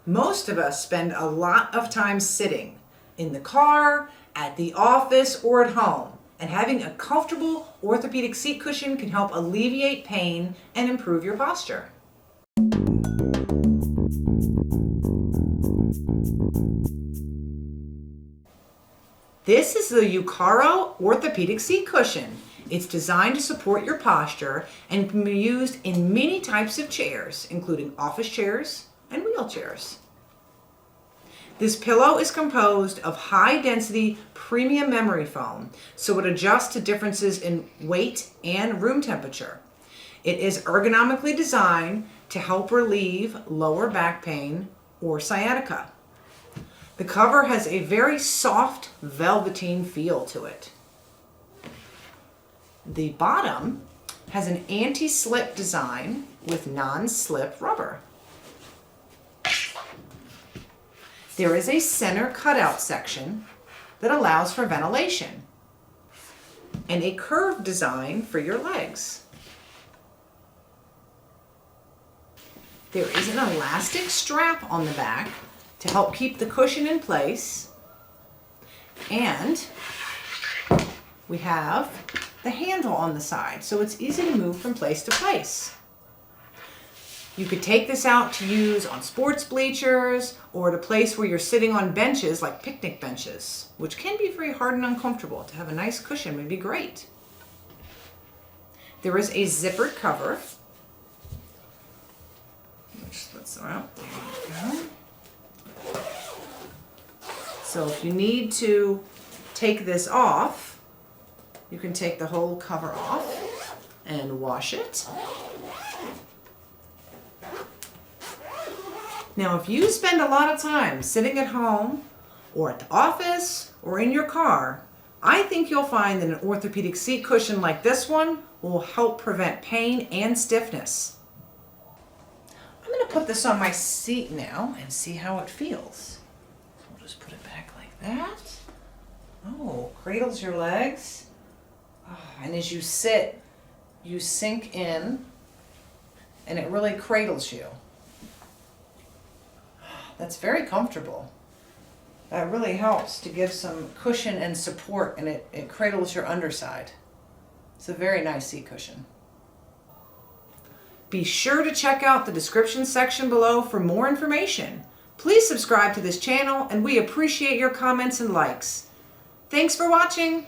Most of us spend a lot of time sitting in the car, at the office, or at home, and having a comfortable orthopedic seat cushion can help alleviate pain and improve your posture. This is the Yokaro Orthopedic Seat Cushion. It's designed to support your posture and can be used in many types of chairs, including office chairs and wheelchairs. This pillow is composed of high-density premium memory foam, so it adjusts to differences in weight and room temperature. It is ergonomically designed to help relieve lower back pain or sciatica. The cover has a very soft velveteen feel to it. The bottom has an anti-slip design with non-slip rubber. There is a center cutout section that allows for ventilation and a curved design for your legs. There is an elastic strap on the back to help keep the cushion in place, and we have the handle on the side, so it's easy to move from place to place. You could take this out to use on sports bleachers or at a place where you're sitting on benches like picnic benches, which can be very hard and uncomfortable. To have a nice cushion would be great. There is a zippered cover, which lets out. There you go. So if you need to take this off, you can take the whole cover off and wash it. Now, if you spend a lot of time sitting at home or at the office or in your car, I think you'll find that an orthopedic seat cushion like this one will help prevent pain and stiffness. I'm going to put this on my seat now and see how it feels. I'll just put it back like that. Oh, cradles your legs. Oh, and as you sit, you sink in and it really cradles you. That's very comfortable. That really helps to give some cushion and support, and it cradles your underside. It's a very nice seat cushion. Be sure to check out the description section below for more information. Please subscribe to this channel, and we appreciate your comments and likes. Thanks for watching.